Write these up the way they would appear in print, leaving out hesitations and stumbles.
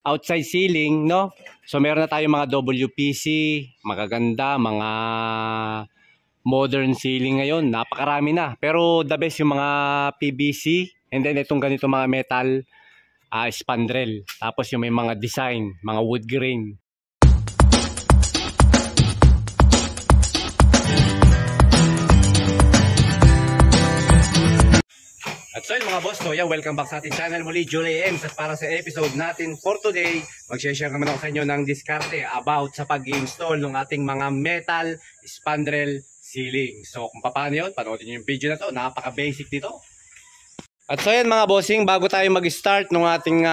outside ceiling, no? So meron na tayong mga WPC, magaganda, mga modern ceiling ngayon, napakarami na. Pero the best yung mga PVC, and then itong ganito mga metal spandrel. Tapos yung may mga design, mga wood grain. At so yun mga boss, so welcome back sa ating channel muli, Julie M. At para sa episode natin for today, mag-share naman ako sa inyo ng diskarte about sa pag-install ng ating mga metal spandrel ceiling. So kung paano yun, panoodin nyo yung video na to, napaka-basic dito. At so yan mga bossing, bago tayo mag-start ng ating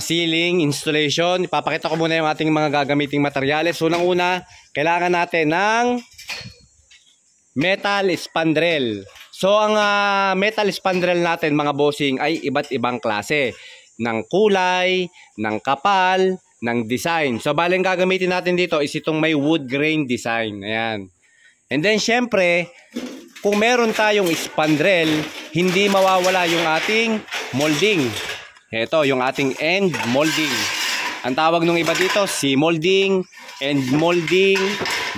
ceiling installation, ipapakita ko muna yung ating mga gagamiting materyales. So unang-una, kailangan natin ng metal spandrel. So ang metal spandrel natin mga bossing ay iba't ibang klase ng kulay, ng kapal, ng design. So baling gagamitin natin dito is itong may wood grain design. Ayan. And then syempre, kung meron tayong spandrel, hindi mawawala yung ating molding. Ito yung ating end molding. Ang tawag nung iba dito, C-molding, end molding,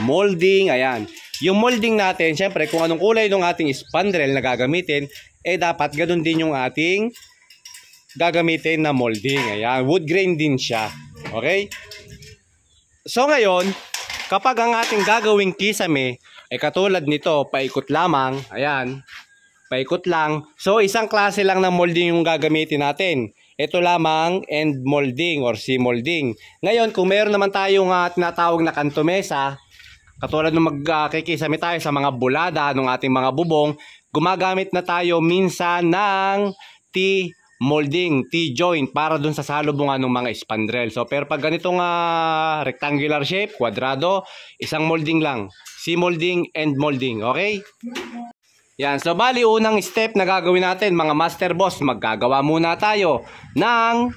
molding, ayan. Yung molding natin, syempre kung anong kulay ng ating spandrel na gagamitin, dapat ganun din yung ating gagamitin na molding. Ayan, wood grain din siya. Okay? So ngayon, kapag ang ating gagawing kisame ay katulad nito, paikot lamang, ayan, paikot lang. So isang klase lang ng molding yung gagamitin natin. Ito lamang end molding or C-molding. Ngayon, kung meron naman tayong tinatawag na kantomesa, katulad nung magkikisame tayo sa mga bulada ng ating mga bubong, gumagamit na tayo minsan ng T-molding, T-joint para dun sa salubungan ng mga spandrel. So, pero pag ganitong rectangular shape, kwadrado, isang molding lang. C-molding, end molding. Okay? Yan. So, bali, unang step na gagawin natin, mga master boss, maggagawa muna tayo ng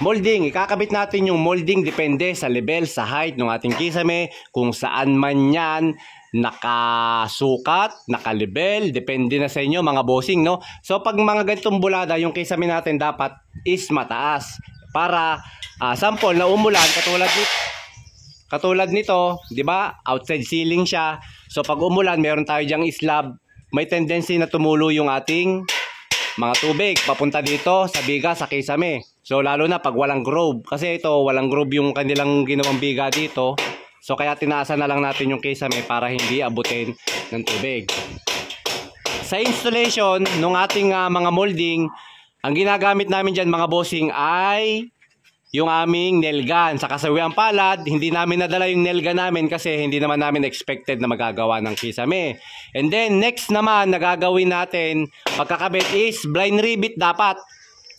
molding. Ikakabit natin yung molding depende sa level, sa height ng ating kisame, kung saan man yan nakasukat, nakalibel, depende na sa inyo mga bossing, no? So pag mga ganitong bulada, yung kisame natin dapat is mataas para sample na umulan katulad nito, 'di ba? Outside ceiling siya. So pag umulan, meron tayo diyang slab, may tendency na tumulo yung ating mga tubig papunta dito sa biga, sa kisame. So lalo na pag walang groove, kasi ito walang groove yung kanilang ginawang biga dito. So kaya tinaasan na lang natin yung kisame para hindi abutin ng tubig. Sa installation ng ating mga molding, ang ginagamit namin dyan mga bossing ay yung aming nail gun. Sa kasawiang palad, hindi namin nadala yung nail gun namin kasi hindi naman namin expected na magagawa ng kisame. And then next naman na gagawin natin pagkakabit is blind rivet dapat.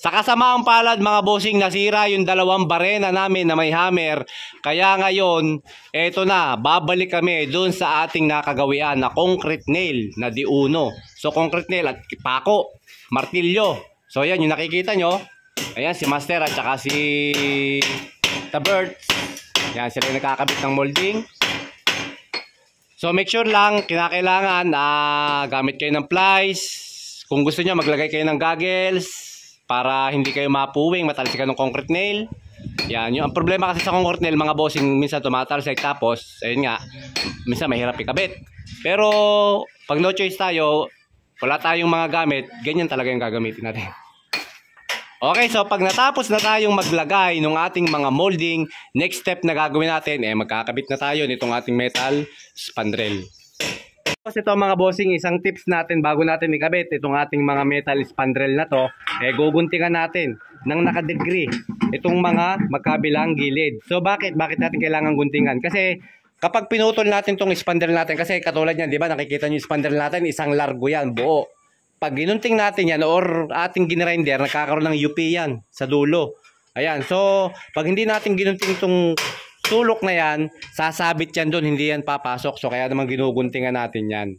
Sa kasamaang palad mga bossing, nasira yung dalawang barena namin na may hammer. Kaya ngayon, eto na, babalik kami dun sa ating nakagawian na concrete nail na D1. So concrete nail at pako, martilyo. So yan yung nakikita nyo. Ayan si Master at saka si Tabert. Yan sila yung nakakabit ng molding. So make sure lang, kinakailangan gamit kayo ng plies. Kung gusto nyo, maglagay kayo ng goggles para hindi kayo mapuwing, matalsikan ng concrete nail. Yan, yung ang problema kasi sa concrete nail, mga bossing, minsan tumatalsik, tapos, ayun nga, minsan mahirap ikabit. Pero, pag no choice tayo, wala tayong mga gamit, ganyan talaga yung gagamitin natin. Okay, so pag natapos na tayong maglagay ng ating mga molding, next step na gagawin natin, magkakabit na tayo nitong ating metal spandrel. Tapos ito mga bossing, isang tips natin bago natin ikabit itong ating mga metal spandrel na to, guguntingan natin ng nakadegree itong mga magkabilang gilid. So bakit natin kailangan guntingan? Kasi kapag pinutol natin itong spandrel natin, kasi katulad yan, di ba, nakikita nyo yung spandrel natin, isang largo yan, buo. Pag ginunting natin yan or ating ginrinder, nagkakaroon ng UP yan sa dulo. Ayan, so pag hindi natin ginunting itong sulok na yan, sasabit yan doon, hindi yan papasok. So kaya naman ginuguntingan natin yan.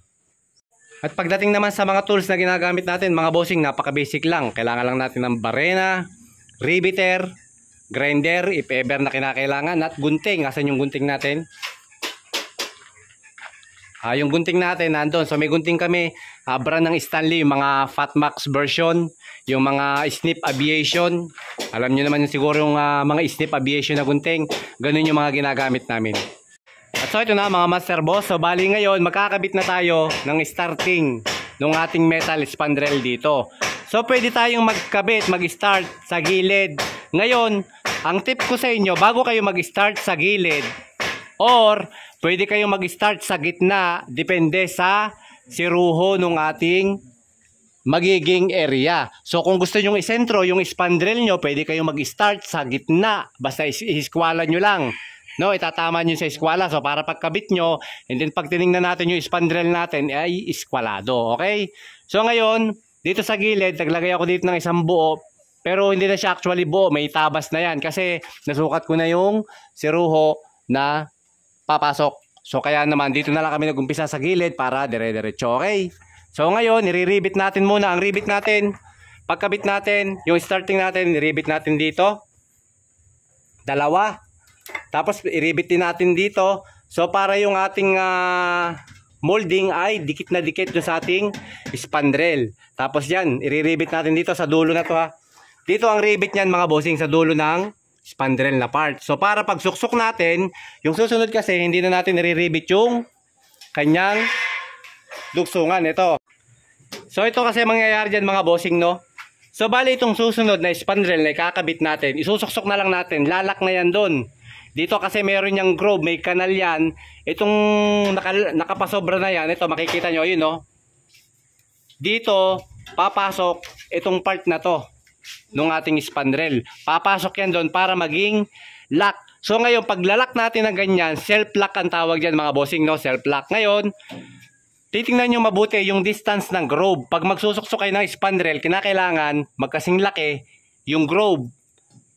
At pagdating naman sa mga tools na ginagamit natin, mga bossing, napaka-basic lang. Kailangan lang natin ng barena, riveter, grinder, if ever na kinakailangan, at gunting. Asan yung gunting natin? Yung gunting natin nandun. So may gunting kami brand ng Stanley, yung mga Fatmax version, yung mga Snip Aviation. Alam nyo naman siguro yung mga Snip Aviation na gunting. Ganun yung mga ginagamit namin. At so ito na mga Master Boss. So bali ngayon magkakabit na tayo ng starting ng ating metal spandrel dito. So pwede tayong magkabit, mag-start sa gilid. Ngayon, ang tip ko sa inyo, bago kayo mag-start sa gilid or pwede kayong mag-start sa gitna, depende sa siruho ng ating magiging area. So kung gusto nyo isentro yung spandrel nyo, pwede kayong mag-start sa gitna. Basta iskwalan nyo lang. No, itatama nyo sa eskwala. So para pagkabit nyo, and then pag tinignan natin yung spandrel natin, ay iskwalado. Okay? So ngayon, dito sa gilid, naglagay ako dito ng isang buo. Pero hindi na siya actually buo. May tabas na yan. Kasi nasukat ko na yung siruho na papasok. So kaya naman, dito na lang kami nag-umpisa sa gilid para dire-diretso. Okay? So ngayon, nire-rivet natin muna. Ang rivet natin, pagkabit natin, yung starting natin, nire-rivet natin dito. Dalawa. Tapos i-rivet din natin dito. So para yung ating molding ay dikit na dikit doon sa ating spandrel. Tapos yan, i-rivet natin dito sa dulo na to ha. Dito ang rivet niyan mga bossing sa dulo ng spandrel na part. So para pag suksok natin, yung susunod kasi hindi na natin i-rivet yung kanyang dugsungan. Ito. So ito kasi mangyayari dyan mga bossing no. So bali itong susunod na spandrel na ikakabit natin, isusuksok na lang natin, lalak na yan doon. Dito kasi meron yung groove, may kanal yan. Itong nakapasobra na yan, ito makikita nyo, yun no. Dito, papasok itong part na to nung ating spandrel. Papasok yan doon para maging lock. So ngayon, pag lalak natin ng ganyan, self-lock ang tawag dyan mga bossing, no? Self-lock. Ngayon, titingnan nyo mabuti yung distance ng groove. Pag magsusuksok kayo ng spandrel, kinakailangan magkasing laki yung groove.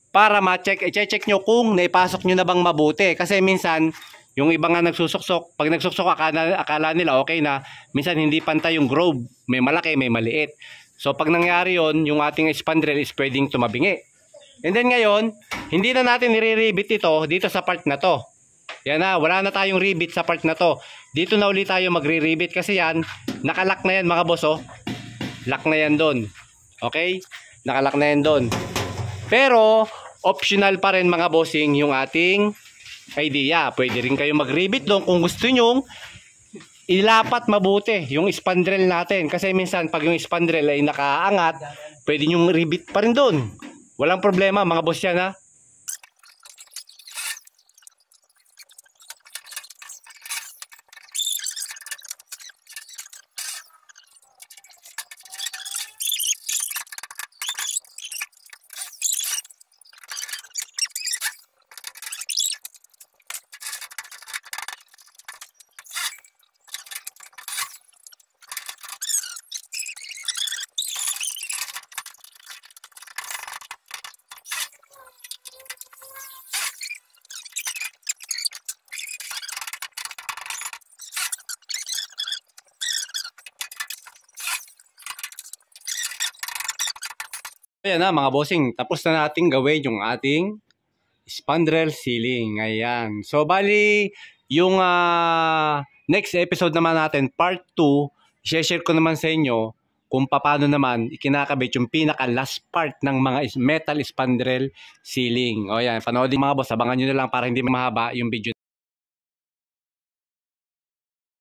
Para ma-check, i-check nyo kung naipasok nyo na bang mabuti. Kasi minsan, yung iba nga nagsusuksok, pag nagsuksok akala nila okay na, minsan hindi pantay yung groove. May malaki, may maliit. So pag nangyari yon, yung ating spandrel is pwedeng tumabingi. And then ngayon, hindi na natin nire-rivet ito dito sa part na to. Yan na, wala na tayong rivet sa part na to. Dito na ulit tayo magre-rivet kasi yan, nakalock na yan mga boss oh. Lock na yan doon. Okay? Nakalock na yan doon. Pero, optional pa rin mga bossing yung ating idea. Pwede rin kayo mag-rivet doon kung gusto nyong ilapat mabuti yung spandrel natin. Kasi minsan pag yung spandrel ay nakaangat, pwede nyong rivet pa rin doon. Walang problema mga boss yan ha. Ayan na mga bossing, tapos na natin gawin yung ating spandrel sealing. Ayan. So bali, yung next episode naman natin, part 2, i-share ko naman sa inyo kung paano naman ikinakabit yung pinaka last part ng mga metal spandrel sealing. O yan, panoodin mga boss, abangan nyo na lang para hindi mahaba yung video.